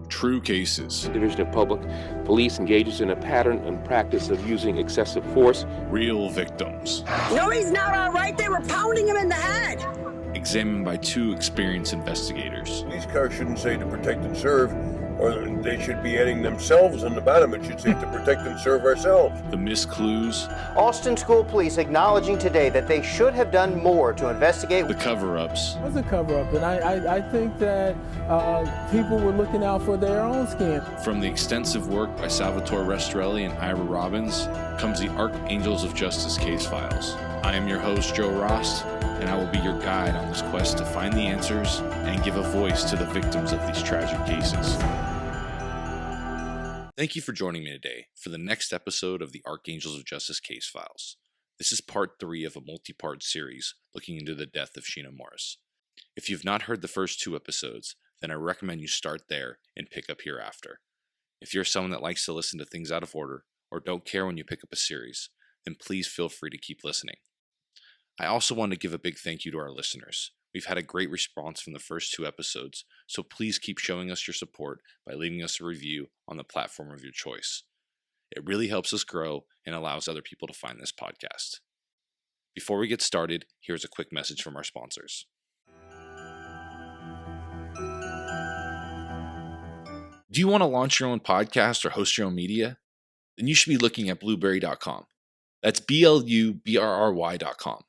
True cases. Division of Public Police engages in a pattern and practice of using excessive force. Real victims. No, he's not all right. They were pounding him in the head. Examined by two experienced investigators. Police cars shouldn't say to protect and serve, or they should be adding themselves on the bottom. It should say to protect and serve ourselves. The missed clues. Austin School Police acknowledging today that they should have done more to investigate. The cover-ups. It was a cover-up, and I think that people were looking out for their own skin. From the extensive work by Salvatore Restrelli and Ira Robbins comes the Archangels of Justice case files. I am your host, Joe Rost, and I will be your guide on this quest to find the answers and give a voice to the victims of these tragic cases. Thank you for joining me today for the next episode of the Archangels of Justice case files. This is part 3 of a multi-part series looking into the death of Sheena Morris. If you've not heard the first 2 episodes, then I recommend you start there and pick up hereafter. If you're someone that likes to listen to things out of order or don't care when you pick up a series, then please feel free to keep listening. I also want to give a big thank you to our listeners. We've had a great response from the first 2 episodes, so please keep showing us your support by leaving us a review on the platform of your choice. It really helps us grow and allows other people to find this podcast. Before we get started, here's a quick message from our sponsors. Do you want to launch your own podcast or host your own media? Then you should be looking at blueberry.com. That's BLUBRRY.com.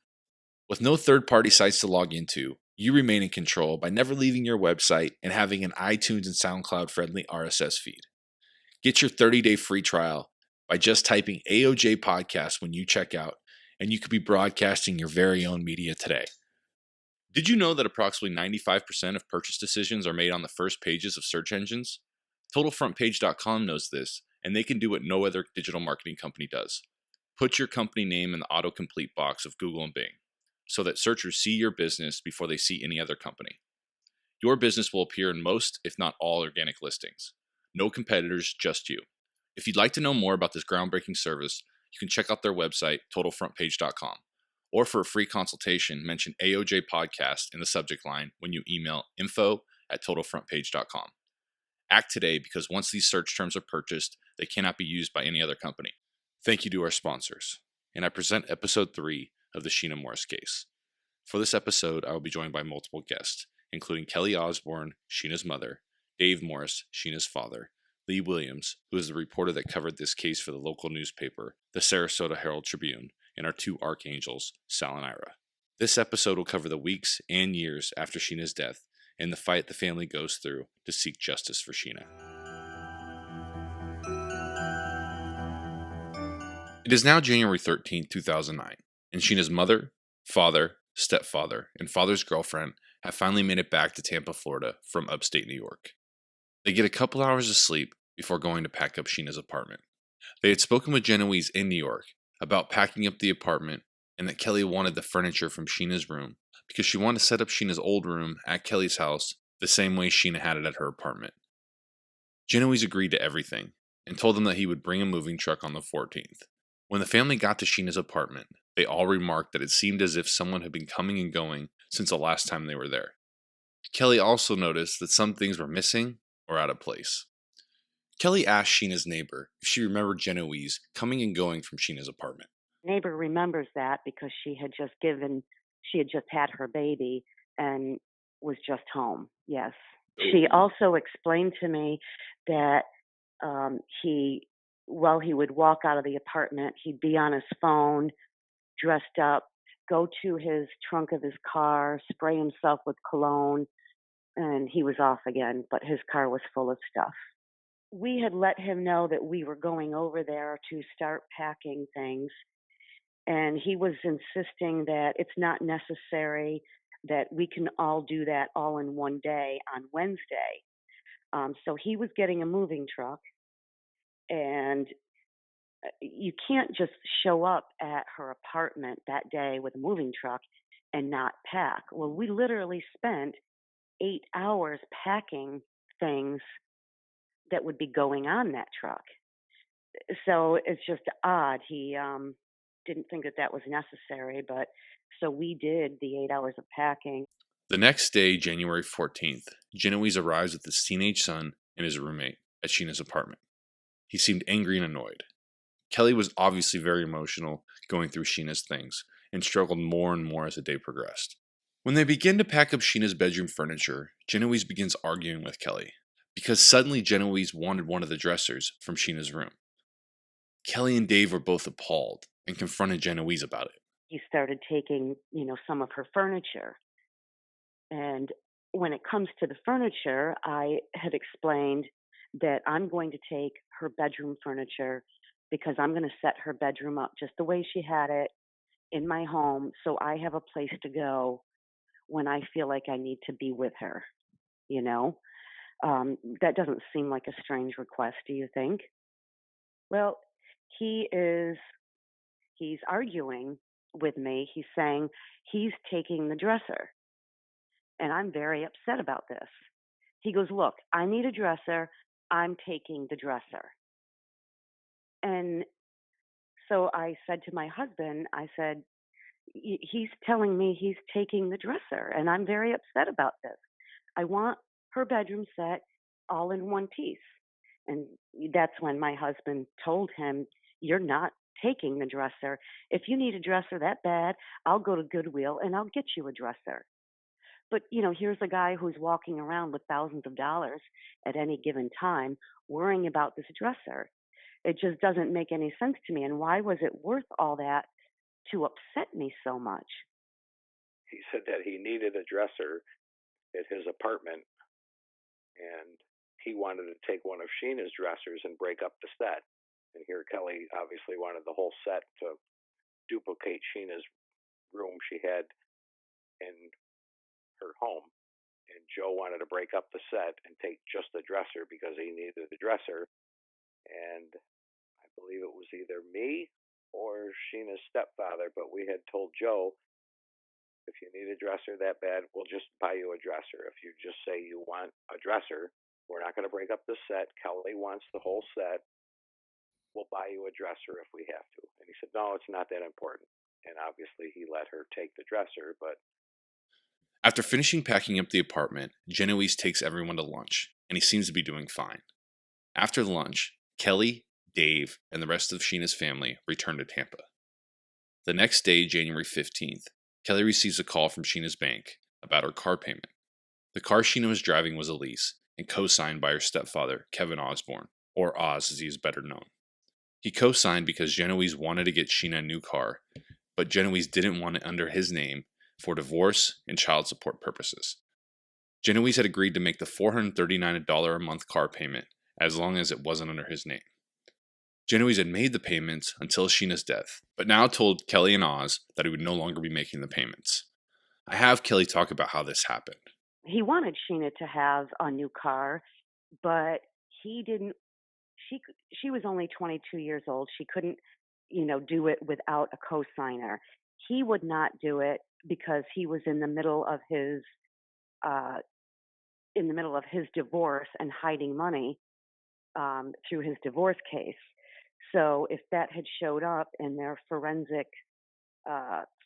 With no third-party sites to log into, you remain in control by never leaving your website and having an iTunes and SoundCloud-friendly RSS feed. Get your 30-day free trial by just typing AoJ Podcast when you check out, and you could be broadcasting your very own media today. Did you know that approximately 95% of purchase decisions are made on the first pages of search engines? TotalFrontPage.com knows this, and they can do what no other digital marketing company does. Put your company name in the autocomplete box of Google and Bing, so that searchers see your business before they see any other company. Your business will appear in most, if not all, organic listings. No competitors, just you. If you'd like to know more about this groundbreaking service, you can check out their website, TotalFrontPage.com. Or for a free consultation, mention AoJ Podcast in the subject line when you email info@TotalFrontPage.com. Act today because once these search terms are purchased, they cannot be used by any other company. Thank you to our sponsors. And I present episode 3 of the Sheena Morris case. For this episode, I will be joined by multiple guests, including Kelly Osborne, Sheena's mother, Dave Morris, Sheena's father, Lee Williams, who is the reporter that covered this case for the local newspaper, the Sarasota Herald Tribune, and our 2 Archangels, Sal and Ira. This episode will cover the weeks and years after Sheena's death and the fight the family goes through to seek justice for Sheena. It is now January 13, 2009. And Sheena's mother, father, stepfather, and father's girlfriend have finally made it back to Tampa, Florida from upstate New York. They get a couple hours of sleep before going to pack up Sheena's apartment. They had spoken with Genoese in New York about packing up the apartment and that Kelly wanted the furniture from Sheena's room because she wanted to set up Sheena's old room at Kelly's house the same way Sheena had it at her apartment. Genoese agreed to everything and told them that he would bring a moving truck on the 14th. When the family got to Sheena's apartment, they all remarked that it seemed as if someone had been coming and going since the last time they were there. Kelly also noticed that some things were missing or out of place. Kelly asked Sheena's neighbor if she remembered Genoese coming and going from Sheena's apartment. Neighbor remembers that because she had just had her baby and was just home. Yes. She also explained to me that while he would walk out of the apartment, he'd be on his phone, dressed up, go to his trunk of his car, spray himself with cologne, and he was off again, but his car was full of stuff. We had let him know that we were going over there to start packing things, and he was insisting that it's not necessary, that we can all do that all in one day on Wednesday. So he was getting a moving truck, and you can't just show up at her apartment that day with a moving truck and not pack. Well, we literally spent 8 hours packing things that would be going on that truck. So it's just odd. He didn't think that was necessary, but so we did the 8 hours of packing. The next day, January 14th, Genoese arrives with his teenage son and his roommate at Sheena's apartment. He seemed angry and annoyed. Kelly was obviously very emotional going through Sheena's things and struggled more and more as the day progressed. When they begin to pack up Sheena's bedroom furniture, Genoese begins arguing with Kelly because suddenly Genoese wanted one of the dressers from Sheena's room. Kelly and Dave were both appalled and confronted Genoese about it. He started taking, some of her furniture. And when it comes to the furniture, I had explained that I'm going to take her bedroom furniture because I'm going to set her bedroom up just the way she had it in my home, so I have a place to go when I feel like I need to be with her. That doesn't seem like a strange request, do you think? Well, he's arguing with me. He's saying he's taking the dresser. And I'm very upset about this. He goes, look, I need a dresser. I'm taking the dresser. And so I said to my husband, I said, he's telling me he's taking the dresser, and I'm very upset about this. I want her bedroom set all in one piece. And that's when my husband told him, you're not taking the dresser. If you need a dresser that bad, I'll go to Goodwill and I'll get you a dresser. But, here's a guy who's walking around with thousands of dollars at any given time worrying about this dresser. It just doesn't make any sense to me. And why was it worth all that to upset me so much? He said that he needed a dresser at his apartment, and he wanted to take one of Sheena's dressers and break up the set. And here Kelly obviously wanted the whole set to duplicate Sheena's room she had in her home. And Joe wanted to break up the set and take just the dresser because he needed the dresser. And I believe it was either me or Sheena's stepfather, but we had told Joe, if you need a dresser that bad, we'll just buy you a dresser. If you just say you want a dresser, we're not going to break up the set. Kelly wants the whole set. We'll buy you a dresser if we have to. And he said, no, it's not that important. And obviously he let her take the dresser, but after finishing packing up the apartment, Genoese takes everyone to lunch, and he seems to be doing fine. After lunch, Kelly, Dave, and the rest of Sheena's family return to Tampa. The next day, January 15th, Kelly receives a call from Sheena's bank about her car payment. The car Sheena was driving was a lease and co-signed by her stepfather, Kevin Osborne, or Oz as he is better known. He co-signed because Genoese wanted to get Sheena a new car, but Genoese didn't want it under his name for divorce and child support purposes. Genoese had agreed to make the $439 a month car payment as long as it wasn't under his name. Genoese had made the payments until Sheena's death, but now told Kelly and Oz that he would no longer be making the payments. I have Kelly talk about how this happened. He wanted Sheena to have a new car, but he didn't. She was only 22 years old. She couldn't, do it without a co-signer. He would not do it because he was in the middle of his divorce and hiding money through his divorce case. So if that had showed up in their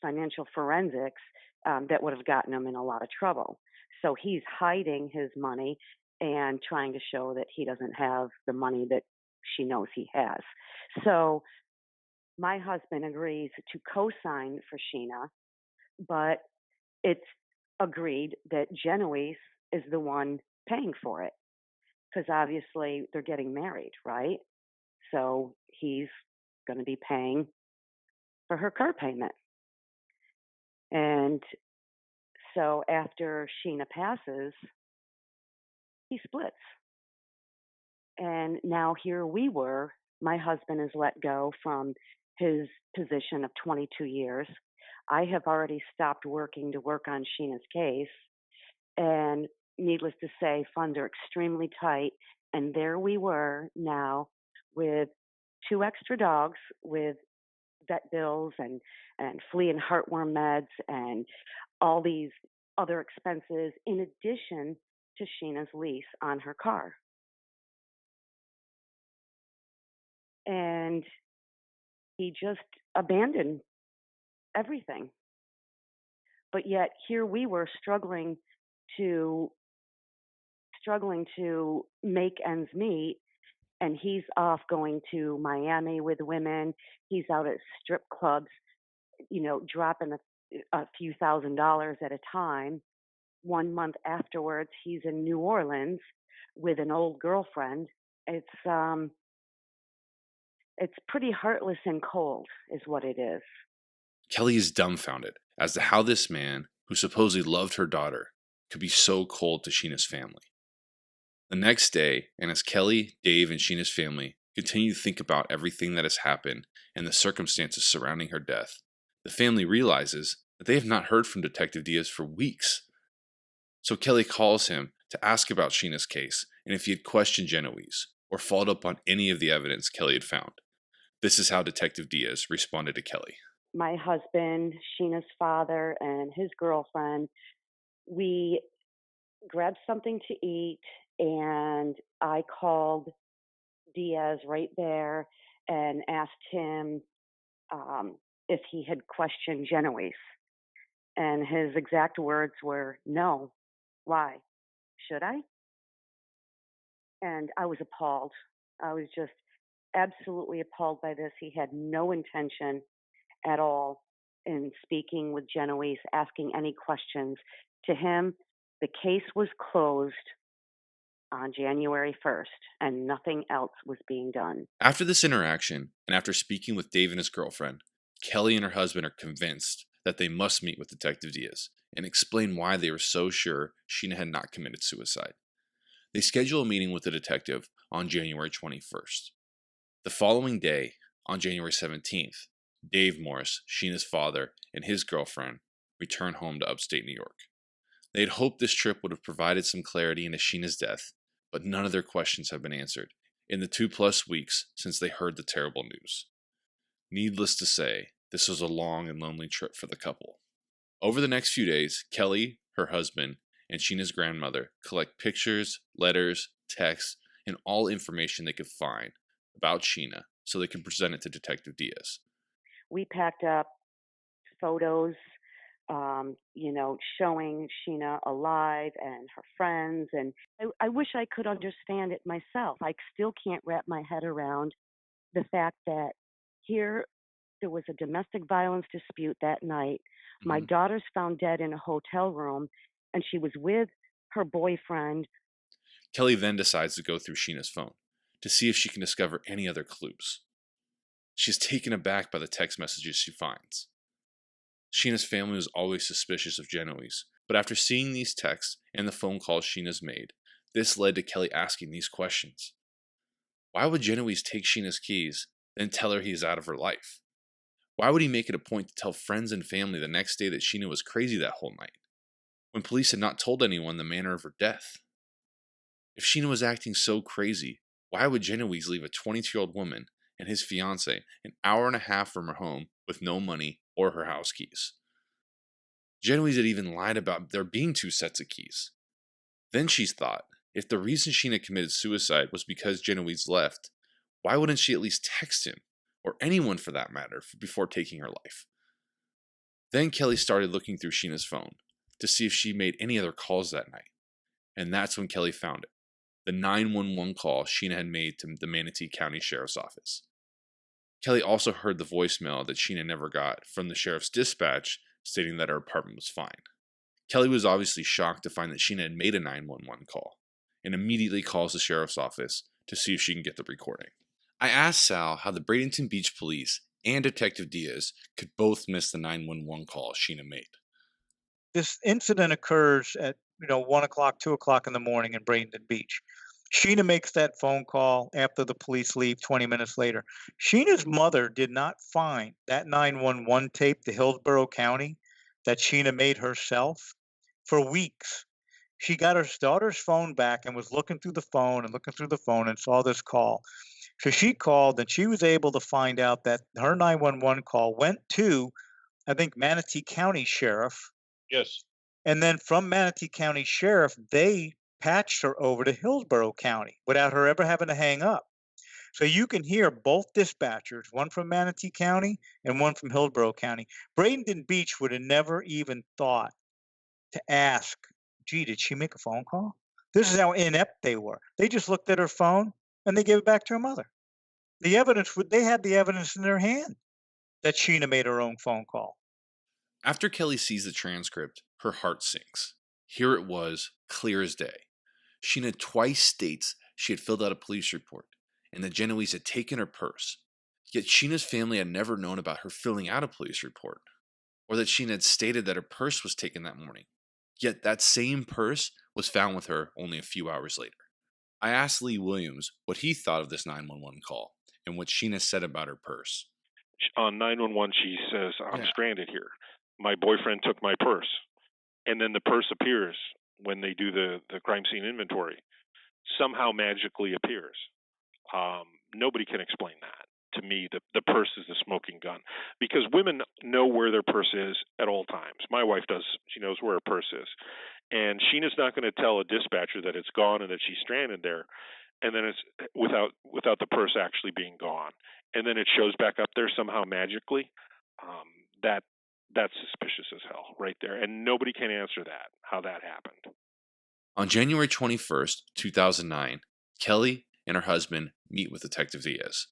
financial forensics, that would have gotten him in a lot of trouble. So he's hiding his money and trying to show that he doesn't have the money that she knows he has. So my husband agrees to co-sign for Sheena, but it's agreed that Genoese is the one paying for it because obviously they're getting married, right? So he's going to be paying for her car payment. And so after Sheena passes, he splits. And now here we were, my husband is let go from his position of 22 years. I have already stopped working to work on Sheena's case. And needless to say, funds are extremely tight. And there we were now with 2 extra dogs with vet bills and flea and heartworm meds and all these other expenses in addition to Sheena's lease on her car. And he just abandoned everything. But yet here we were struggling to struggling to make ends meet, and he's off going to Miami with women. He's out at strip clubs, dropping a few $1,000s at a time. 1 month afterwards, he's in New Orleans with an old girlfriend. It's pretty heartless and cold, is what it is. Kelly is dumbfounded as to how this man, who supposedly loved her daughter, could be so cold to Sheena's family. The next day, and as Kelly, Dave, and Sheena's family continue to think about everything that has happened and the circumstances surrounding her death, the family realizes that they have not heard from Detective Diaz for weeks. So Kelly calls him to ask about Sheena's case and if he had questioned Genoese or followed up on any of the evidence Kelly had found. This is how Detective Diaz responded to Kelly. My husband, Sheena's father, and his girlfriend, we grabbed something to eat, and I called Diaz right there and asked him if he had questioned Genoese. And his exact words were, "No. Why? Should I?" And I was appalled. I was just absolutely appalled by this. He had no intention at all in speaking with Genoese, asking any questions. To him, the case was closed on January 1st, and nothing else was being done. After this interaction, and after speaking with Dave and his girlfriend, Kelly and her husband are convinced that they must meet with Detective Diaz and explain why they were so sure Sheena had not committed suicide. They schedule a meeting with the detective on January 21st. The following day, on January 17th, Dave Morris, Sheena's father, and his girlfriend return home to upstate New York. They had hoped this trip would have provided some clarity into Sheena's death, but none of their questions have been answered in the 2+ weeks since they heard the terrible news. Needless to say, this was a long and lonely trip for the couple. Over the next few days, Kelly, her husband, and Sheena's grandmother collect pictures, letters, texts, and all information they could find about Sheena so they can present it to Detective Diaz. We packed up photos, showing Sheena alive and her friends. And I wish I could understand it myself. I still can't wrap my head around the fact that here there was a domestic violence dispute that night. My daughter's found dead in a hotel room, and she was with her boyfriend. Kelly then decides to go through Sheena's phone to see if she can discover any other clues. She's taken aback by the text messages she finds. Sheena's family was always suspicious of Genoese, but after seeing these texts and the phone calls Sheena's made, this led to Kelly asking these questions. Why would Genoese take Sheena's keys, then tell her he is out of her life? Why would he make it a point to tell friends and family the next day that Sheena was crazy that whole night, when police had not told anyone the manner of her death? If Sheena was acting so crazy, why would Genoese leave a 22-year-old woman and his fiancé an hour and a half from her home with no money or her house keys? Genoese had even lied about there being 2 sets of keys. Then she's thought, if the reason Sheena committed suicide was because Genoese left, why wouldn't she at least text him, or anyone for that matter, before taking her life? Then Kelly started looking through Sheena's phone to see if she made any other calls that night, and that's when Kelly found it. The 911 call Sheena had made to the Manatee County Sheriff's Office. Kelly also heard the voicemail that Sheena never got from the sheriff's dispatch stating that her apartment was fine. Kelly was obviously shocked to find that Sheena had made a 911 call and immediately calls the sheriff's office to see if she can get the recording. I asked Sal how the Bradenton Beach Police and Detective Diaz could both miss the 911 call Sheena made. This incident occurs at 1 o'clock, 2 o'clock in the morning in Bradenton Beach. Sheena makes that phone call after the police leave 20 minutes later. Sheena's mother did not find that 911 tape to Hillsborough County that Sheena made herself for weeks. She got her daughter's phone back and was looking through the phone and saw this call. So she called, and she was able to find out that her 911 call went to, I think, Manatee County Sheriff. Yes. And then from Manatee County Sheriff, they patched her over to Hillsborough County without her ever having to hang up. So you can hear both dispatchers, one from Manatee County and one from Hillsborough County. Bradenton Beach would have never even thought to ask, gee, did she make a phone call? This is how inept they were. They just looked at her phone and they gave it back to her mother. The evidence, they had the evidence in their hand that Sheena made her own phone call. After Kelly sees the transcript, her heart sinks. Here it was, clear as day. Sheena twice states she had filled out a police report and that Genoese had taken her purse. Yet Sheena's family had never known about her filling out a police report, or that Sheena had stated that her purse was taken that morning. Yet that same purse was found with her only a few hours later. I asked Lee Williams what he thought of this 911 call and what Sheena said about her purse. On 911, she says, I'm stranded here. My boyfriend took my purse. And then the purse appears when they do the crime scene inventory. Somehow magically appears. Nobody can explain that. To me, the purse is the smoking gun. Because women know where their purse is at all times. My wife does. She knows where her purse is. And Sheena's not going to tell a dispatcher that it's gone and that she's stranded there. And then it's without the purse actually being gone. And then it shows back up there somehow magically. That's suspicious as hell right there. And nobody can answer that, how that happened. On January 21st, 2009, Kelly and her husband meet with Detective Diaz.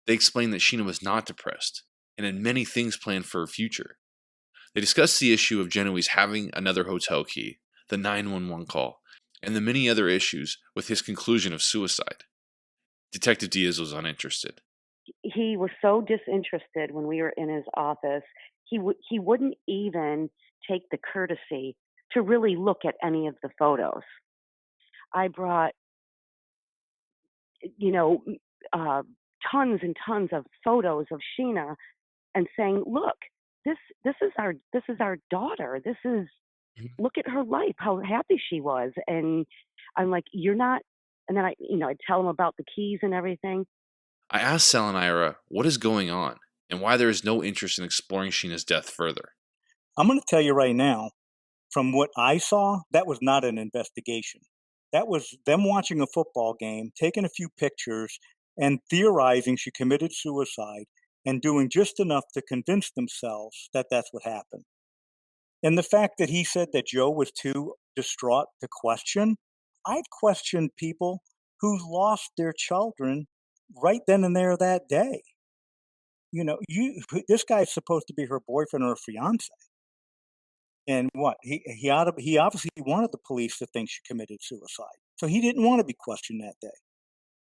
They explain that Sheena was not depressed and had many things planned for her future. They discuss the issue of Genoese having another hotel key, the 911 call, and the many other issues with his conclusion of suicide. Detective Diaz was uninterested. He was so disinterested when we were in his office. He wouldn't even take the courtesy to really look at any of the photos. I brought, tons and tons of photos of Sheena and saying, look, this is our daughter. Look at her life, how happy she was. And I'm like, you're not. And then I'd tell him about the keys and everything. I asked Sal and Ira what is going on and why there is no interest in exploring Sheena's death further. I'm going to tell you right now, from what I saw, that was not an investigation. That was them watching a football game, taking a few pictures, and theorizing she committed suicide and doing just enough to convince themselves that that's what happened. And the fact that he said that Joe was too distraught to question, I'd question people who lost their children right then and there that day. This guy's supposed to be her boyfriend or fiance. And what? He obviously wanted the police to think she committed suicide. So he didn't want to be questioned that day.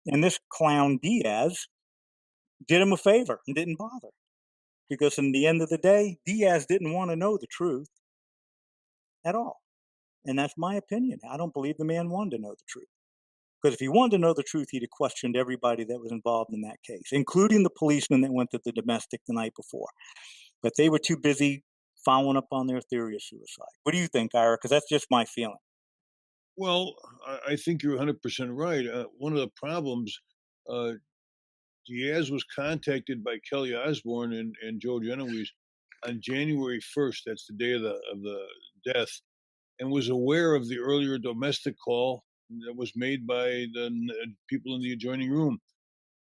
And this clown Diaz did him a favor and didn't bother. Because in the end of the day, Diaz didn't want to know the truth at all. And that's my opinion. I don't believe the man wanted to know the truth. Because if he wanted to know the truth, he'd have questioned everybody that was involved in that case, including the policeman that went to the domestic the night before. But they were too busy following up on their theory of suicide. What do you think, Ira? Because that's just my feeling. Well, I think you're 100% right. One of the problems, Diaz was contacted by Kelly Osborne and Joe Genoese on January 1st. That's the day of the death, and was aware of the earlier domestic call that was made by the people in the adjoining room.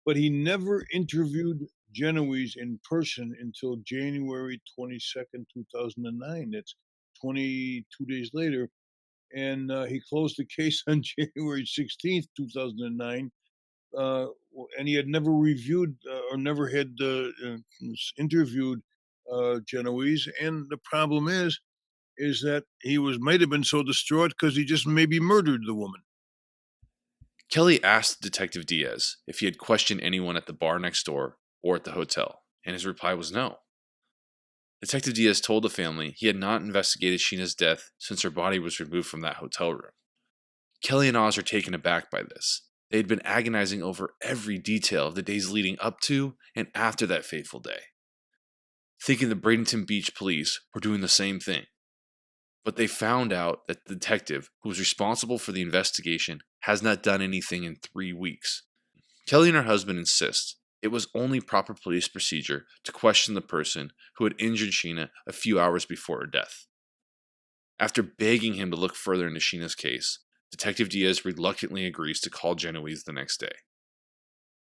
But he never interviewed Genoese in person until January 22nd, 2009. That's 22 days later. And he closed the case on January 16th, 2009. And he had never reviewed or never had interviewed Genoese. And the problem is that he might have been so distraught because he just maybe murdered the woman. Kelly asked Detective Diaz if he had questioned anyone at the bar next door or at the hotel, and his reply was no. Detective Diaz told the family he had not investigated Sheena's death since her body was removed from that hotel room. Kelly and Oz are taken aback by this. They had been agonizing over every detail of the days leading up to and after that fateful day, thinking the Bradenton Beach police were doing the same thing. But they found out that the detective who was responsible for the investigation has not done anything in 3 weeks. Kelly and her husband insist it was only proper police procedure to question the person who had injured Sheena a few hours before her death. After begging him to look further into Sheena's case, Detective Diaz reluctantly agrees to call Genoese the next day.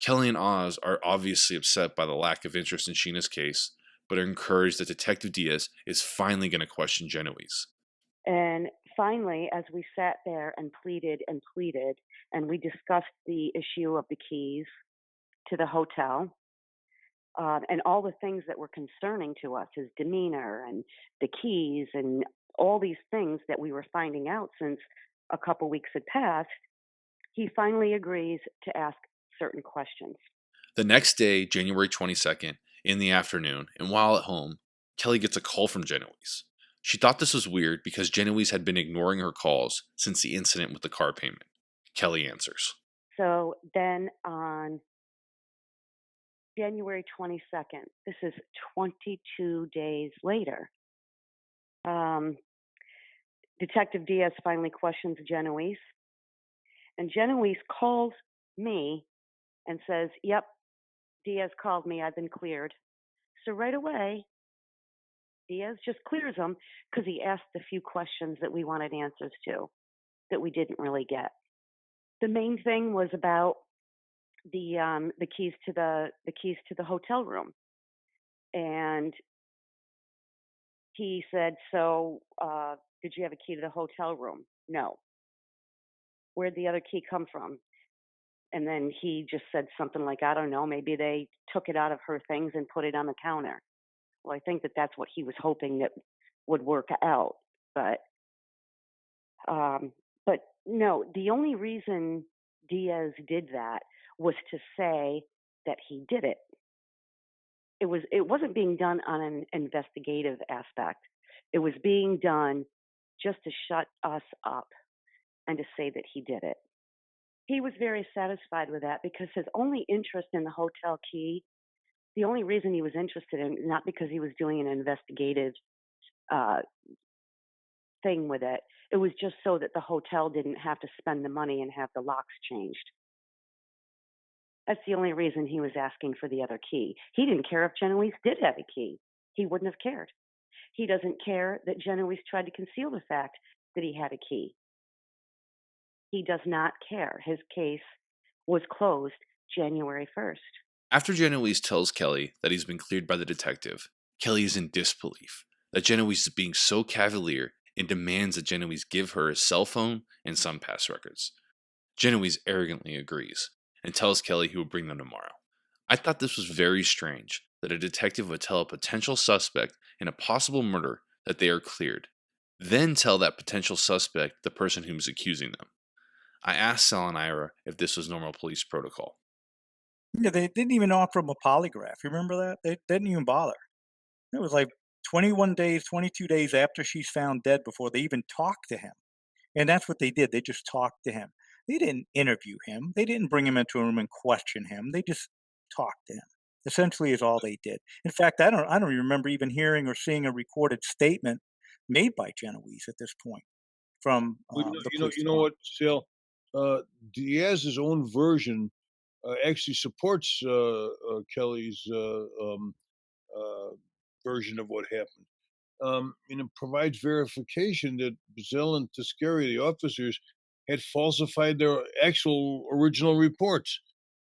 Kelly and Oz are obviously upset by the lack of interest in Sheena's case, but are encouraged that Detective Diaz is finally going to question Genoese. And finally, as we sat there and pleaded, and we discussed the issue of the keys to the hotel, and all the things that were concerning to us, his demeanor and the keys and all these things that we were finding out since a couple weeks had passed, he finally agrees to ask certain questions. The next day, January 22nd, in the afternoon, and while at home, Kelly gets a call from Genoese. She thought this was weird because Genoese had been ignoring her calls since the incident with the car payment. Kelly answers. So then on January 22nd, this is 22 days later, Detective Diaz finally questions Genoese, and Genoese calls me and says, "Yep, Diaz called me. I've been cleared." So right away, Diaz just clears him because he asked a few questions that we wanted answers to that we didn't really get. The main thing was about the keys to the hotel room, and he said, "So, did you have a key to the hotel room?" "No." "Where'd the other key come from?" And then he just said something like, "I don't know, maybe they took it out of her things and put it on the counter." Well, I think that that's what he was hoping that would work out. But no, the only reason Diaz did that was to say that he did it. It wasn't being done on an investigative aspect. It was being done just to shut us up and to say that he did it. He was very satisfied with that because his only interest in the hotel key, the only reason he was interested in, not because he was doing an investigative thing with it, it was just so that the hotel didn't have to spend the money and have the locks changed. That's the only reason he was asking for the other key. He didn't care if Genoese did have a key. He wouldn't have cared. He doesn't care that Genoese tried to conceal the fact that he had a key. He does not care. His case was closed January 1st. After Genoese tells Kelly that he's been cleared by the detective, Kelly is in disbelief that Genoese is being so cavalier and demands that Genoese give her his cell phone and some past records. Genoese arrogantly agrees and tells Kelly he will bring them tomorrow. I thought this was very strange that a detective would tell a potential suspect in a possible murder that they are cleared, then tell that potential suspect the person whom is accusing them. I asked Sal and Ira if this was normal police protocol. Yeah, they didn't even offer him a polygraph. You remember that? They didn't even bother. It was like 21 days, 22 days after she's found dead before they even talked to him. And that's what they did. They just talked to him. They didn't interview him. They didn't bring him into a room and question him. They just talked to him. Essentially is all they did. In fact, I don't remember even hearing or seeing a recorded statement made by Genoese at this point from Well, the you know, police you know department. what, Sal? Diaz's own version actually supports Kelly's version of what happened. And it provides verification that Bazell and Tiscari, the officers, had falsified their actual original reports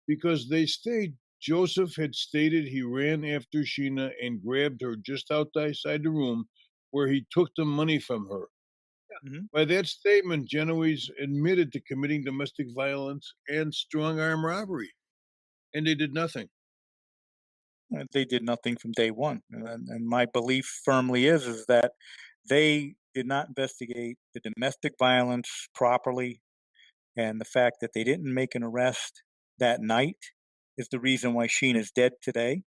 because they state Joseph had stated he ran after Sheena and grabbed her just outside the room where he took the money from her. Mhm. By that statement, Genoese admitted to committing domestic violence and strong arm robbery, and they did nothing. They did nothing from day one. And my belief firmly is that they did not investigate the domestic violence properly. And the fact that they didn't make an arrest that night is the reason why Sheena's dead today,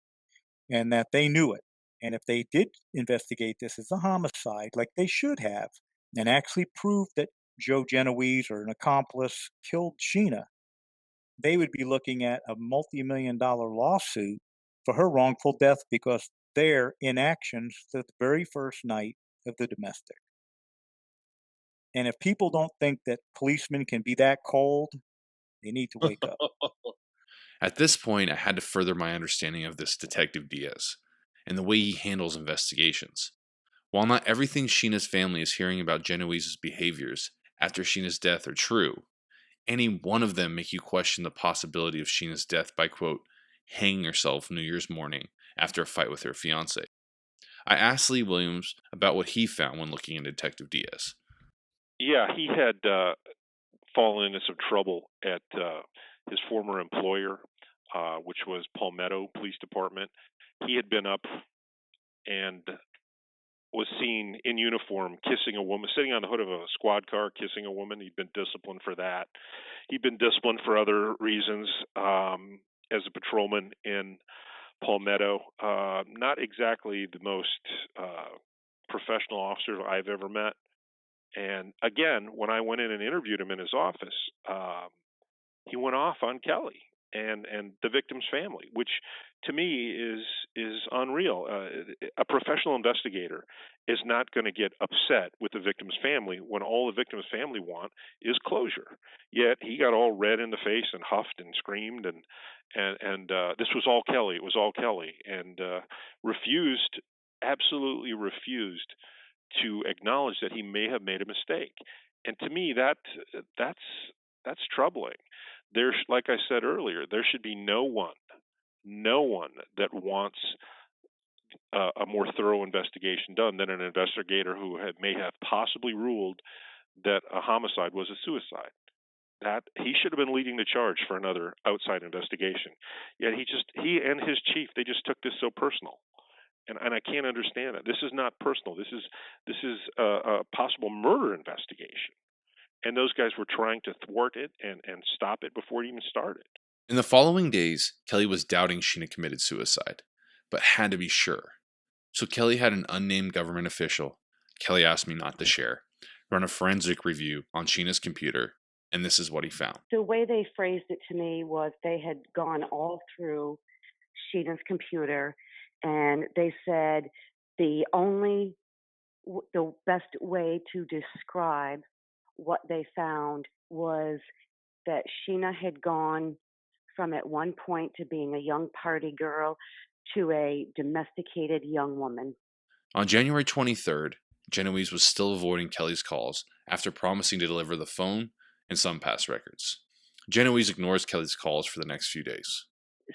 and that they knew it. And if they did investigate this as a homicide, like they should have, and actually prove that Joe Genoese or an accomplice killed Sheena, they would be looking at a multi-million-dollar lawsuit for her wrongful death because their inactions the very first night of the domestic. And if people don't think that policemen can be that cold, they need to wake up. At this point, I had to further my understanding of this Detective Diaz and the way he handles investigations. While not everything Sheena's family is hearing about Genoese's behaviors after Sheena's death are true, any one of them make you question the possibility of Sheena's death by, quote, hanging herself New Year's morning after a fight with her fiancé. I asked Lee Williams about what he found when looking at Detective Diaz. Yeah, he had fallen into some trouble at his former employer, which was Palmetto Police Department. He had been up and was seen in uniform kissing a woman, sitting on the hood of a squad car, kissing a woman. He'd been disciplined for that. He'd been disciplined for other reasons as a patrolman in Palmetto. Not exactly the most professional officer I've ever met. And again, when I went in and interviewed him in his office, he went off on Kelly and the victim's family, which to me is unreal. A professional investigator is not going to get upset with the victim's family when all the victim's family want is closure. Yet he got all red in the face and huffed and screamed and this was all Kelly. It was all Kelly, and absolutely refused to acknowledge that he may have made a mistake. And to me, that's troubling. Like I said earlier, there should be no one that wants a more thorough investigation done than an investigator who may have possibly ruled that a homicide was a suicide. That he should have been leading the charge for another outside investigation. Yet he and his chief, they just took this so personal. And I can't understand it. This is not personal. This is a possible murder investigation. And those guys were trying to thwart it and stop it before it even started. In the following days, Kelly was doubting Sheena committed suicide, but had to be sure. So Kelly had an unnamed government official, Kelly asked me not to share, run a forensic review on Sheena's computer, and this is what he found. The way they phrased it to me was they had gone all through Sheena's computer, and they said the best way to describe what they found was that Sheena had gone from at one point to being a young party girl to a domesticated young woman. On January 23rd, Genoese was still avoiding Kelly's calls after promising to deliver the phone and some past records. Genoese ignores Kelly's calls for the next few days.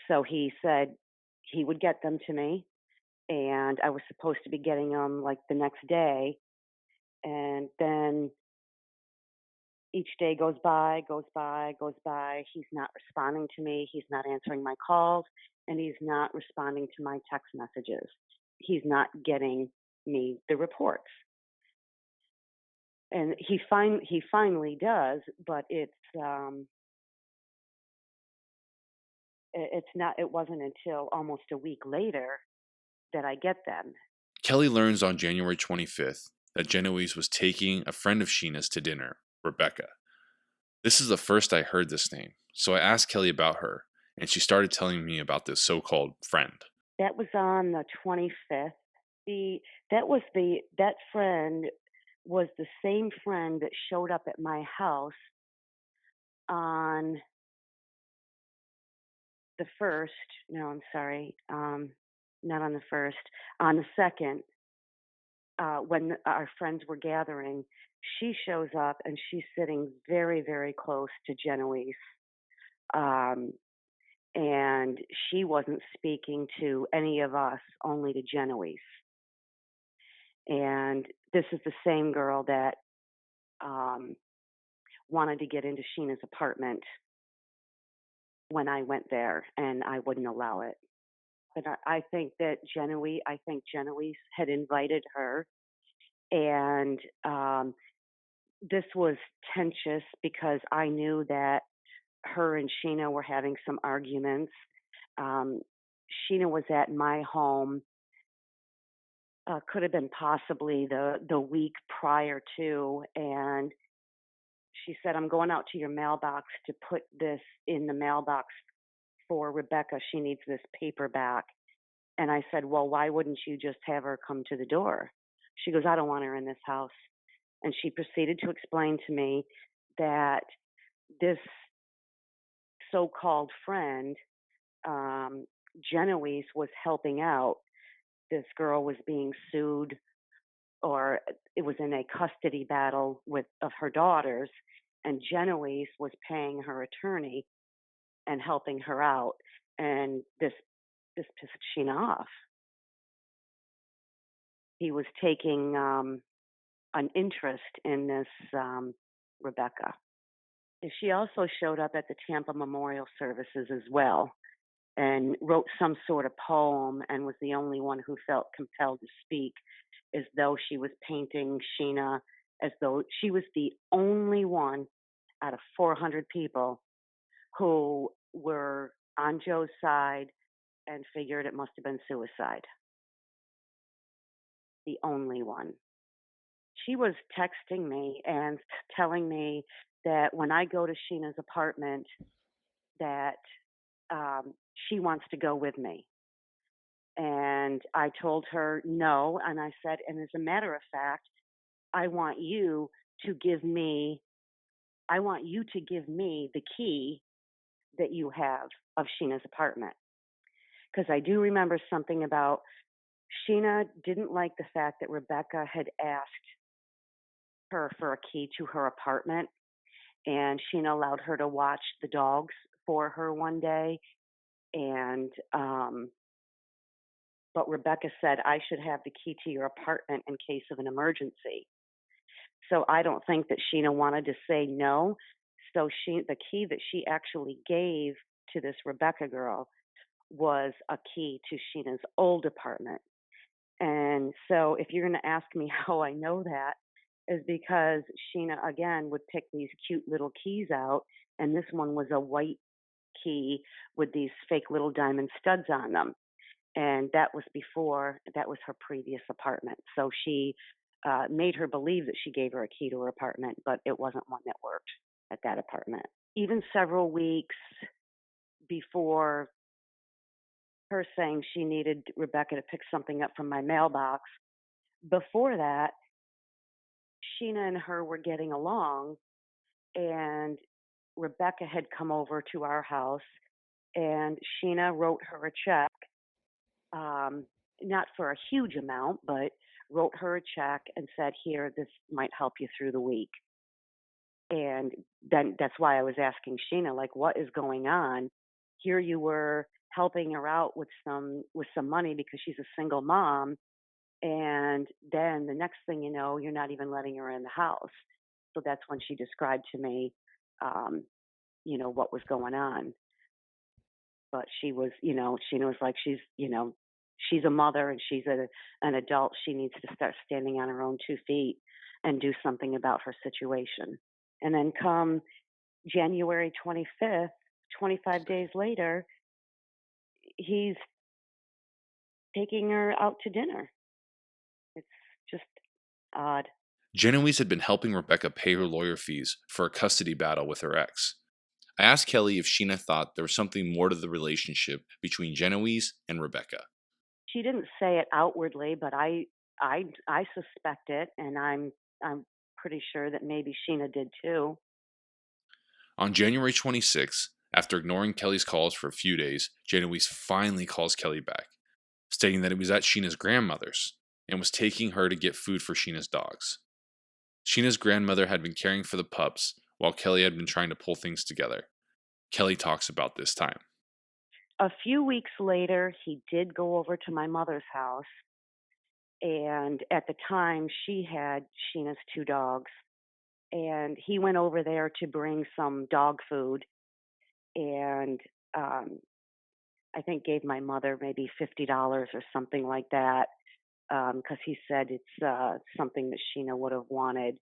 So he said he would get them to me, and I was supposed to be getting them like the next day. And then each day goes by. He's not responding to me. He's not answering my calls, and he's not responding to my text messages. He's not getting me the reports. And he finally does, but it wasn't until almost a week later that I get them. Kelly learns on January 25th that Genoese was taking a friend of Sheena's to dinner, Rebecca. This is the first I heard this name, so I asked Kelly about her, and she started telling me about this so-called friend. That was on the 25th. That friend was the same friend that showed up at my house on the 1st. No, I'm sorry. Not on the 1st. On the 2nd, when our friends were gathering, she shows up and she's sitting very, very close to Genoese. And she wasn't speaking to any of us, only to Genoese. And this is the same girl that wanted to get into Sheena's apartment when I went there, and I wouldn't allow it. But I think Genoese had invited her, and this was tense because I knew that her and Sheena were having some arguments. Sheena was at my home, could have been possibly the week prior to, and she said, "I'm going out to your mailbox to put this in the mailbox for Rebecca. She needs this paper back." And I said, "Well, why wouldn't you just have her come to the door?" She goes, "I don't want her in this house." And she proceeded to explain to me that this so-called friend, Genoese, was helping out. This girl was being sued, or it was in a custody battle of her daughters, and Genoese was paying her attorney and helping her out. And this pissed Sheena off. He was taking an interest in this Rebecca. And she also showed up at the Tampa memorial services as well and wrote some sort of poem and was the only one who felt compelled to speak, as though she was painting Sheena as though she was the only one out of 400 people who were on Joe's side and figured it must have been suicide. The only one. She was texting me and telling me that when I go to Sheena's apartment, that she wants to go with me. And I told her no. And I said, and as a matter of fact, I want you to give me the key that you have of Sheena's apartment. Because I do remember something about Sheena didn't like the fact that Rebecca had asked her for a key to her apartment, and Sheena allowed her to watch the dogs for her one day. And but Rebecca said I should have the key to your apartment in case of an emergency. So I don't think that Sheena wanted to say no. So the key that she actually gave to this Rebecca girl was a key to Sheena's old apartment. And so if you're going to ask me how I know that, is because Sheena, again, would pick these cute little keys out, and this one was a white key with these fake little diamond studs on them. And that was her previous apartment. So she made her believe that she gave her a key to her apartment, but it wasn't one that worked at that apartment. Even several weeks before her saying she needed Rebecca to pick something up from my mailbox, before that, Sheena and her were getting along, and Rebecca had come over to our house, and Sheena wrote her a check, not for a huge amount, but wrote her a check and said, here, this might help you through the week. And then that's why I was asking Sheena, like, what is going on? Here you were helping her out with some money because she's a single mom, and then the next thing you know, you're not even letting her in the house. So that's when she described to me, what was going on. But she was, Sheena was like, she's a mother and she's an adult. She needs to start standing on her own 2 feet and do something about her situation. And then come January 25th, 25 days later, he's taking her out to dinner. It's just odd. Genoese had been helping Rebecca pay her lawyer fees for a custody battle with her ex. I asked Kelly if Sheena thought there was something more to the relationship between Genoese and Rebecca. She didn't say it outwardly, but I suspect it, and I'm pretty sure that maybe Sheena did too. On January 26th, after ignoring Kelly's calls for a few days, Genoese finally calls Kelly back, stating that he was at Sheena's grandmother's and was taking her to get food for Sheena's dogs. Sheena's grandmother had been caring for the pups while Kelly had been trying to pull things together. Kelly talks about this time. A few weeks later, he did go over to my mother's house, and at the time, she had Sheena's 2 dogs, and he went over there to bring some dog food, and I think gave my mother maybe $50 or something like that, because he said it's something that Sheena would have wanted.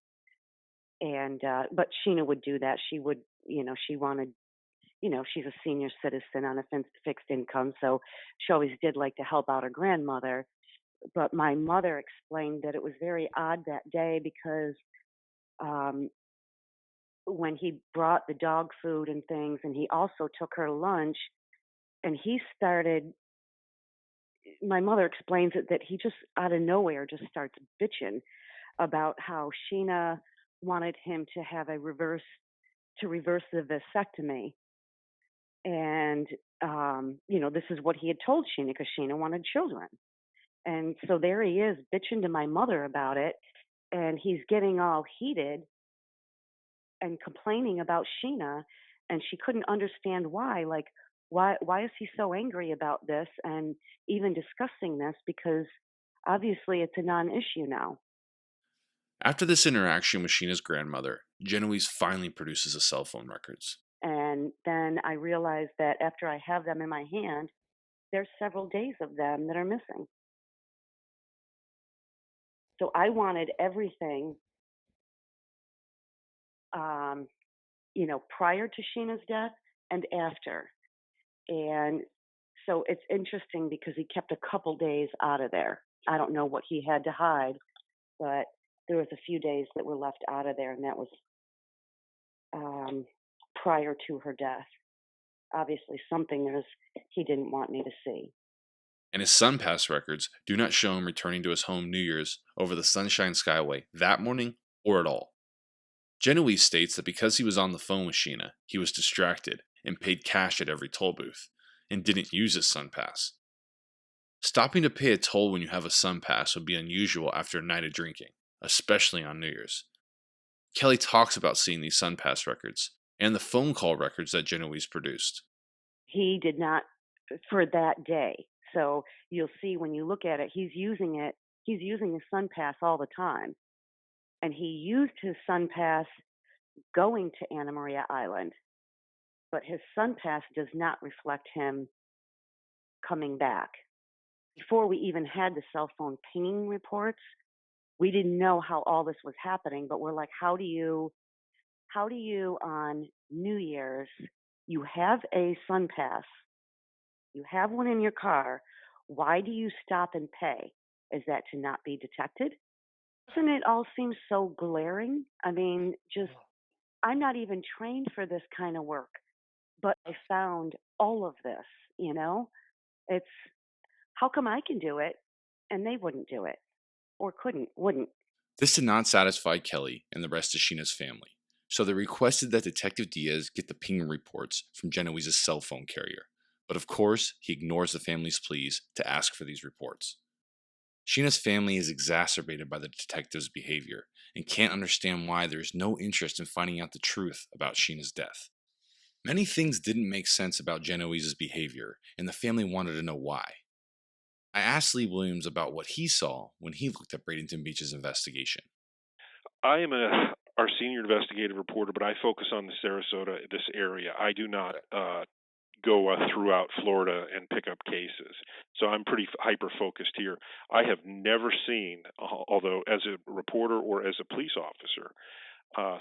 And but Sheena would do that. She would, she wanted, she's a senior citizen on a fixed income, so she always did like to help out her grandmother. But my mother explained that it was very odd that day because when he brought the dog food and things, and he also took her lunch, and my mother explains it that he just out of nowhere just starts bitching about how Sheena wanted him to reverse the vasectomy. And, this is what he had told Sheena because Sheena wanted children. And so there he is bitching to my mother about it. And he's getting all heated and complaining about Sheena. And she couldn't understand why. Like, why is he so angry about this and even discussing this? Because obviously it's a non-issue now. After this interaction with Sheena's grandmother, Genoese finally produces the cell phone records. And then I realized that after I have them in my hand, there's several days of them that are missing. So I wanted everything, prior to Sheena's death and after. And so it's interesting because he kept a couple days out of there. I don't know what he had to hide, but there was a few days that were left out of there, and that was prior to her death. Obviously, something he didn't want me to see. And his SunPass records do not show him returning to his home New Year's over the Sunshine Skyway that morning or at all. Genoese states that because he was on the phone with Sheena, he was distracted and paid cash at every toll booth and didn't use his SunPass. Stopping to pay a toll when you have a SunPass would be unusual after a night of drinking, especially on New Year's. Kelly talks about seeing these SunPass records and the phone call records that Genoese produced. He did not for that day. So you'll see when you look at it, he's using his SunPass all the time. And he used his SunPass going to Anna Maria Island, but his SunPass does not reflect him coming back. Before we even had the cell phone pinging reports, we didn't know how all this was happening, but we're like, how do you on New Year's, you have a SunPass, you have one in your car, why do you stop and pay? Is that to not be detected? Doesn't it all seem so glaring? I mean, I'm not even trained for this kind of work, but I found all of this, It's, how come I can do it and they wouldn't do it? Or wouldn't? This did not satisfy Kelly and the rest of Sheena's family, so they requested that Detective Diaz get the ping reports from Genoese's cell phone carrier. But of course, he ignores the family's pleas to ask for these reports. Sheena's family is exacerbated by the detective's behavior and can't understand why there is no interest in finding out the truth about Sheena's death. Many things didn't make sense about Genoese's behavior, and the family wanted to know why. I asked Lee Williams about what he saw when he looked at Bradenton Beach's investigation. I am our senior investigative reporter, but I focus on the Sarasota, this area. I do not go throughout Florida and pick up cases. So I'm pretty hyper-focused here. I have never seen, although as a reporter or as a police officer,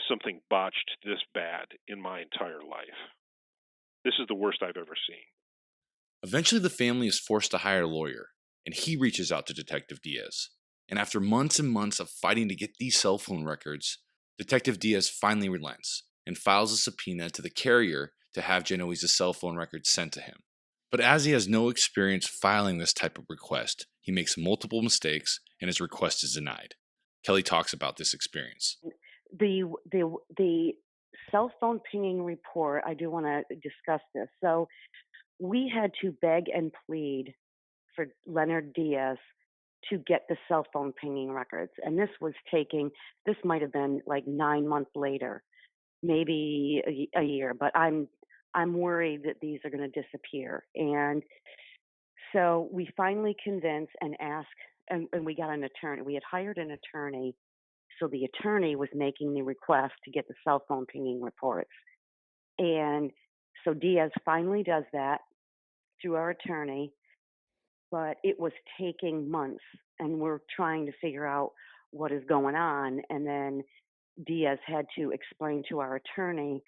something botched this bad in my entire life. This is the worst I've ever seen. Eventually, the family is forced to hire a lawyer, and he reaches out to Detective Diaz. And after months and months of fighting to get these cell phone records, Detective Diaz finally relents and files a subpoena to the carrier to have Genoese's cell phone records sent to him. But as he has no experience filing this type of request, he makes multiple mistakes and his request is denied. Kelly talks about this experience. The cell phone pinging report, I do want to discuss this. So we had to beg and plead for Leonard Diaz to get the cell phone pinging records. And this might have been like 9 months later, maybe a year, but I'm worried that these are going to disappear. And so we finally convinced and asked, and we got an attorney. We had hired an attorney. So the attorney was making the request to get the cell phone pinging reports. And so Diaz finally does that through our attorney, but it was taking months and we're trying to figure out what is going on. And then Diaz had to explain to our attorney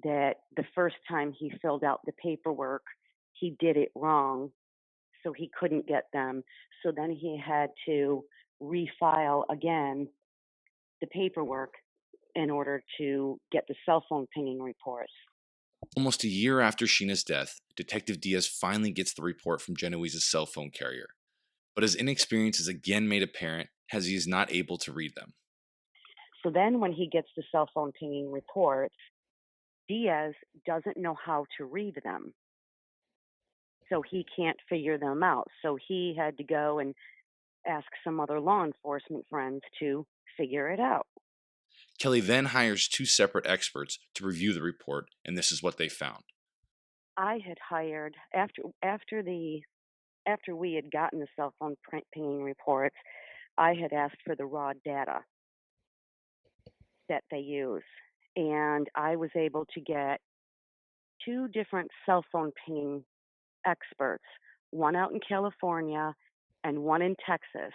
that the first time he filled out the paperwork, he did it wrong, so he couldn't get them. So then he had to refile again the paperwork in order to get the cell phone pinging reports. Almost a year after Sheena's death, Detective Diaz finally gets the report from Genoese's cell phone carrier. But his inexperience is again made apparent as he is not able to read them. So then when he gets the cell phone pinging reports, Diaz doesn't know how to read them. So he can't figure them out. So he had to go and ask some other law enforcement friends to figure it out. Kelly then hires 2 separate experts to review the report, and this is what they found. I had hired, after we had gotten the cell phone pinging reports, I had asked for the raw data. that they use. And I was able to get 2 different cell phone pinging experts, one out in California and one in Texas,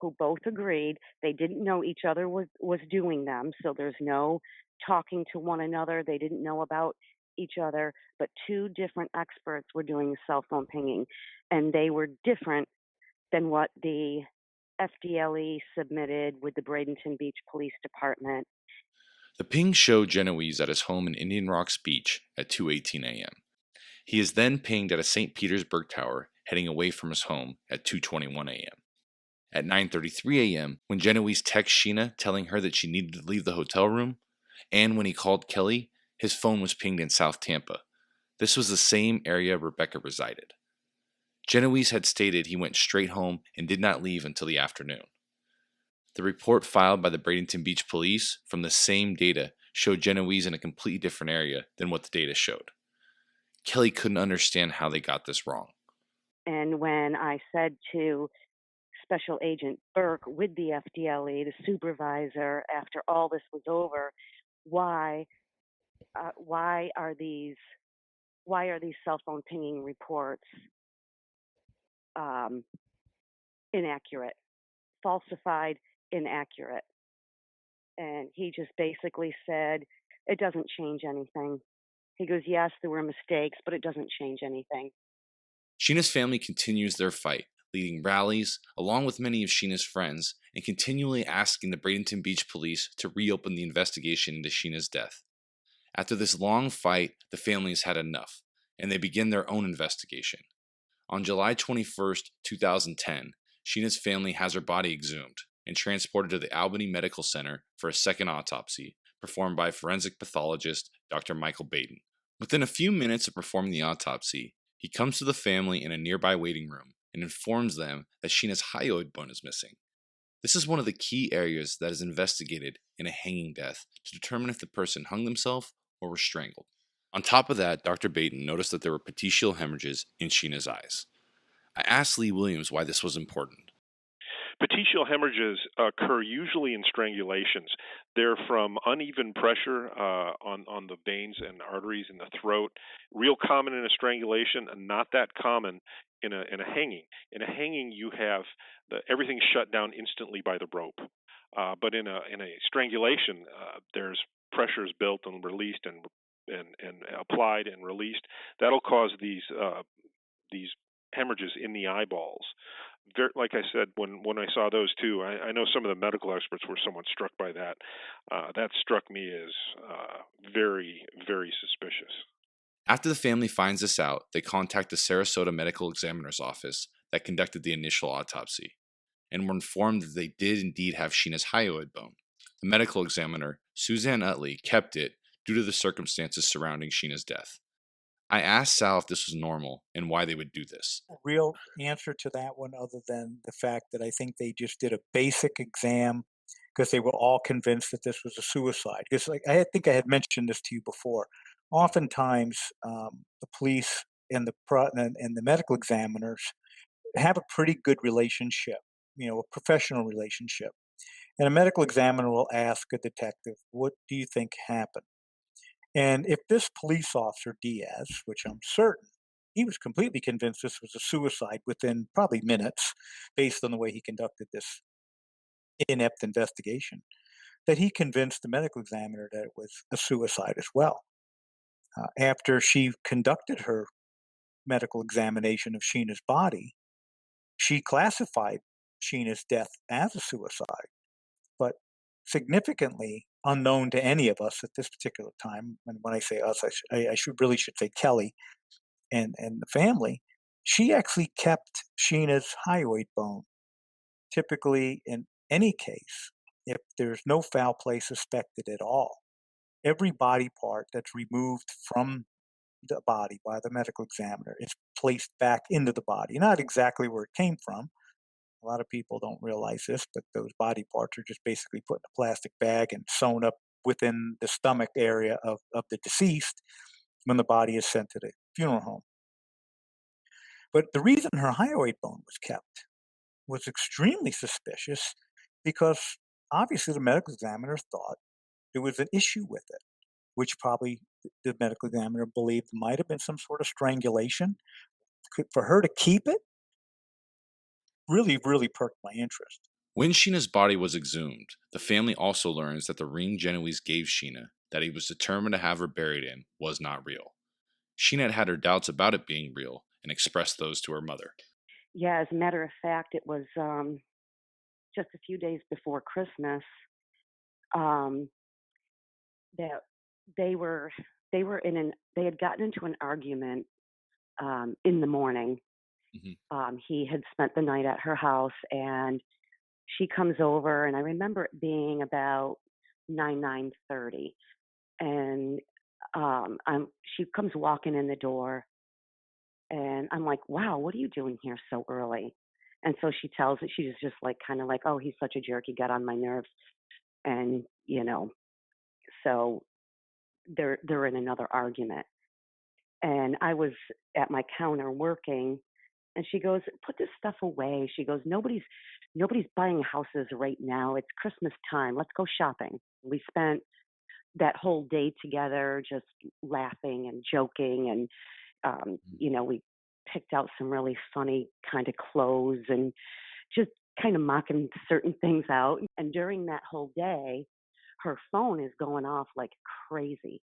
who both agreed they didn't know each other was doing them. So there's no talking to one another. They didn't know about each other, but 2 different experts were doing the cell phone pinging, and they were different than what the FDLE submitted with the Bradenton Beach Police Department. The pings show Genoese at his home in Indian Rocks Beach at 2:18 a.m. He is then pinged at a St. Petersburg tower heading away from his home at 2:21 a.m. At 9:33 a.m., when Genoese texts Sheena telling her that she needed to leave the hotel room, and when he called Kelly, his phone was pinged in South Tampa. This was the same area Rebecca resided. Genoese had stated he went straight home and did not leave until the afternoon. The report filed by the Bradenton Beach Police from the same data showed Genoese in a completely different area than what the data showed. Kelly couldn't understand how they got this wrong. And when I said to Special Agent Burke with the FDLE, the supervisor, after all this was over, why are these cell phone pinging reports inaccurate, falsified, inaccurate? And he just basically said, it doesn't change anything. He goes, yes, there were mistakes, but it doesn't change anything. Sheena's family continues their fight, leading rallies, along with many of Sheena's friends, and continually asking the Bradenton Beach Police to reopen the investigation into Sheena's death. After this long fight, the family has had enough, and they begin their own investigation. On July 21st, 2010, Sheena's family has her body exhumed and transported to the Albany Medical Center for a second autopsy, performed by forensic pathologist Dr. Michael Baden. Within a few minutes of performing the autopsy, he comes to the family in a nearby waiting room and informs them that Sheena's hyoid bone is missing. This is one of the key areas that is investigated in a hanging death to determine if the person hung themselves or were strangled. On top of that, Dr. Baden noticed that there were petechial hemorrhages in Sheena's eyes. I asked Lee Williams why this was important. Petechial hemorrhages occur usually in strangulations. They're from uneven pressure on the veins and arteries in the throat. Real common in a strangulation, and not that common in a hanging. In a hanging, you have everything shut down instantly by the rope. But in a strangulation, there's pressures built and released and applied and released. That'll cause these hemorrhages in the eyeballs. Like I said, when I saw those two, I know some of the medical experts were somewhat struck by that. That struck me as very, very suspicious. After the family finds this out, they contact the Sarasota Medical Examiner's office that conducted the initial autopsy, and were informed that they did indeed have Sheena's hyoid bone. The medical examiner, Suzanne Utley, kept it due to the circumstances surrounding Sheena's death. I asked Sal if this was normal and why they would do this. Real answer to that one, other than the fact that I think they just did a basic exam because they were all convinced that this was a suicide. Because I think I had mentioned this to you before. Oftentimes, the police and the medical examiners have a pretty good relationship, a professional relationship. And a medical examiner will ask a detective, "What do you think happened?" And if this police officer, Diaz, which I'm certain, he was completely convinced this was a suicide within probably minutes, based on the way he conducted this inept investigation, that he convinced the medical examiner that it was a suicide as well. After she conducted her medical examination of Sheena's body, she classified Sheena's death as a suicide, but significantly unknown to any of us at this particular time. And when I say us, I should say Kelly and the family. She actually kept Sheena's hyoid bone. Typically, in any case, if there's no foul play suspected at all, every body part that's removed from the body by the medical examiner is placed back into the body. Not exactly where it came from. A lot of people don't realize this, but those body parts are just basically put in a plastic bag and sewn up within the stomach area of the deceased when the body is sent to the funeral home. But the reason her hyoid bone was kept was extremely suspicious, because obviously the medical examiner thought there was an issue with it, which probably the medical examiner believed might have been some sort of strangulation. For her to keep it really, really perked my interest. When Sheena's body was exhumed, the family also learns that the ring Genoese gave Sheena, that he was determined to have her buried in, was not real. Sheena had had her doubts about it being real and expressed those to her mother. Yeah, as a matter of fact, it was just a few days before Christmas um, that they were they had gotten into an argument in the morning. He had spent the night at her house, and she comes over, and I remember it being about 9:30, and she comes walking in the door, and I'm like, "Wow, what are you doing here so early?" And so she tells it. She's just like, kind of like, "Oh, he's such a jerk. He got on my nerves," and so they're in another argument, and I was at my counter working. And she goes, "Put this stuff away." She goes, nobody's buying houses right now. It's Christmas time. Let's go shopping." We spent that whole day together just laughing and joking. And, we picked out some really funny kind of clothes and just kind of mocking certain things out. And during that whole day, her phone is going off like crazy.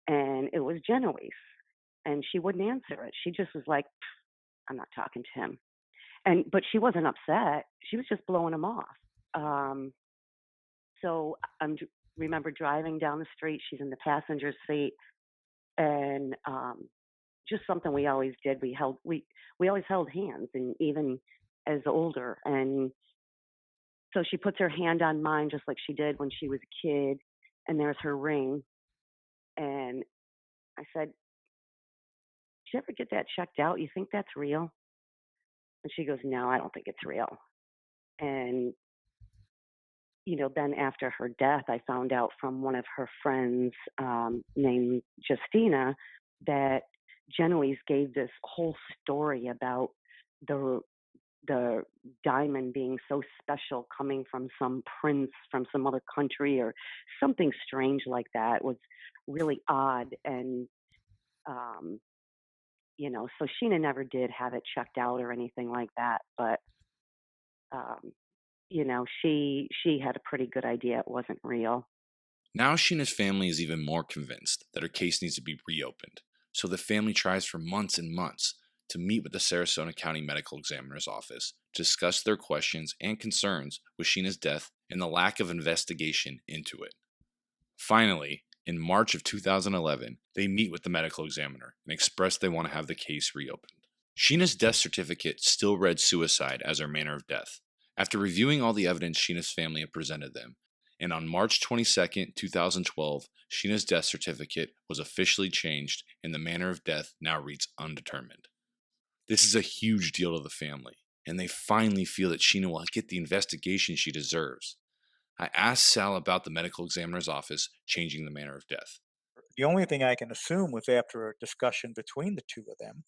And it was Genoese. And she wouldn't answer it. She just was like, "I'm not talking to him." But she wasn't upset. She was just blowing him off. So remember driving down the street. She's in the passenger seat, and just something we always did. We always held hands, and even as older. And so she puts her hand on mine just like she did when she was a kid. And there's her ring. And I said, "Did you ever get that checked out? You think that's real?" And she goes, "No, I don't think it's real." And, then after her death, I found out from one of her friends named Sheena that Genoese gave this whole story about the diamond being so special, coming from some prince from some other country or something strange like that. It was really odd. And, so Sheena never did have it checked out or anything like that. But, she had a pretty good idea it wasn't real. Now Sheena's family is even more convinced that her case needs to be reopened, so the family tries for months and months to meet with the Sarasota County Medical Examiner's office to discuss their questions and concerns with Sheena's death and the lack of investigation into it. Finally, in March of 2011, they meet with the medical examiner and express they want to have the case reopened. Sheena's death certificate still read suicide as her manner of death. After reviewing all the evidence Sheena's family had presented them, and on March 22, 2012, Sheena's death certificate was officially changed and the manner of death now reads undetermined. This is a huge deal to the family, and they finally feel that Sheena will get the investigation she deserves. I asked Sal about the medical examiner's office changing the manner of death. The only thing I can assume was after a discussion between the two of them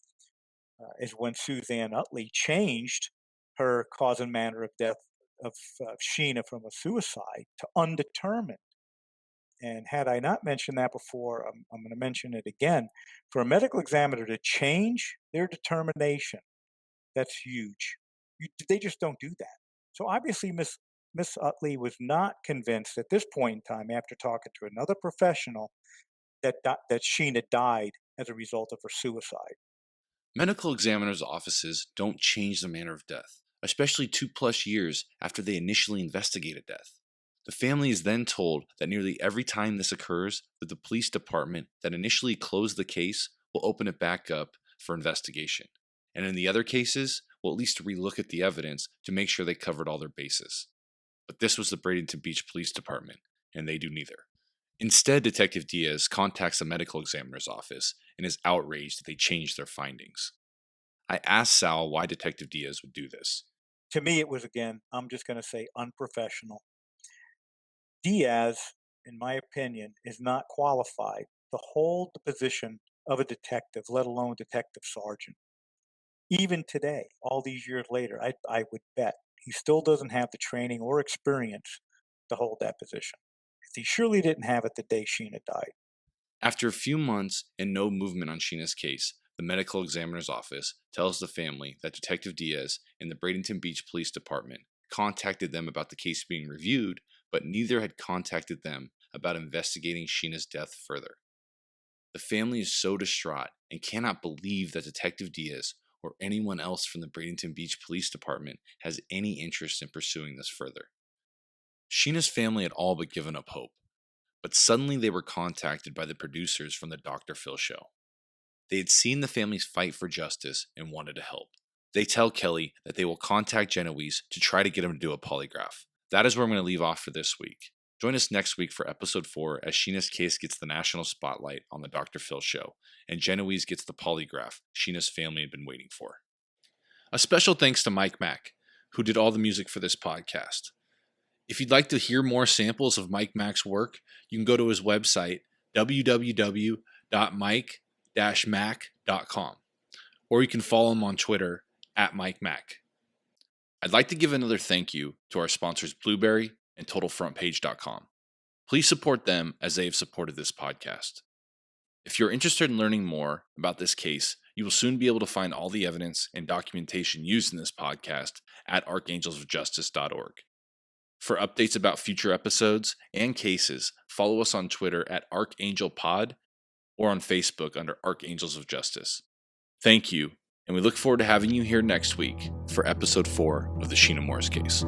is when Suzanne Utley changed her cause and manner of death of Sheena from a suicide to undetermined. And had I not mentioned that before, I'm going to mention it again. For a medical examiner to change their determination, that's huge. They just don't do that. So obviously, Miss Utley was not convinced at this point in time, after talking to another professional, that Sheena died as a result of her suicide. Medical examiners' offices don't change the manner of death, especially 2+ years after they initially investigated death. The family is then told that nearly every time this occurs, that the police department that initially closed the case will open it back up for investigation. And in the other cases, will at least relook at the evidence to make sure they covered all their bases. But this was the Bradenton Beach Police Department, and they do neither. Instead, Detective Diaz contacts the medical examiner's office and is outraged that they changed their findings. I asked Sal why Detective Diaz would do this. To me, it was, again, I'm just going to say unprofessional. Diaz, in my opinion, is not qualified to hold the position of a detective, let alone detective sergeant. Even today, all these years later, I would bet he still doesn't have the training or experience to hold that position. He surely didn't have it the day Sheena died. After a few months and no movement on Sheena's case, the medical examiner's office tells the family that Detective Diaz in the Bradenton Beach Police Department contacted them about the case being reviewed, but neither had contacted them about investigating Sheena's death further. The family is so distraught and cannot believe that Detective Diaz or anyone else from the Bradenton Beach Police Department has any interest in pursuing this further. Sheena's family had all but given up hope, but suddenly they were contacted by the producers from the Dr. Phil show. They had seen the family's fight for justice and wanted to help. They tell Kelly that they will contact Genoese to try to get him to do a polygraph. That is where I'm going to leave off for this week. Join us next week for episode 4 as Sheena's case gets the national spotlight on the Dr. Phil show, and Genoese gets the polygraph Sheena's family had been waiting for. A special thanks to Mike Mack, who did all the music for this podcast. If you'd like to hear more samples of Mike Mack's work, you can go to his website, www.mike-mack.com, or you can follow him on Twitter @MikeMack. I'd like to give another thank you to our sponsors Blueberry and TotalFrontPage.com. Please support them as they have supported this podcast. If you're interested in learning more about this case, you will soon be able to find all the evidence and documentation used in this podcast at archangelsofjustice.org. For updates about future episodes and cases, follow us on Twitter @ArchangelPod or on Facebook under Archangels of Justice. Thank you, and we look forward to having you here next week for episode 4 of the Sheena Morris case.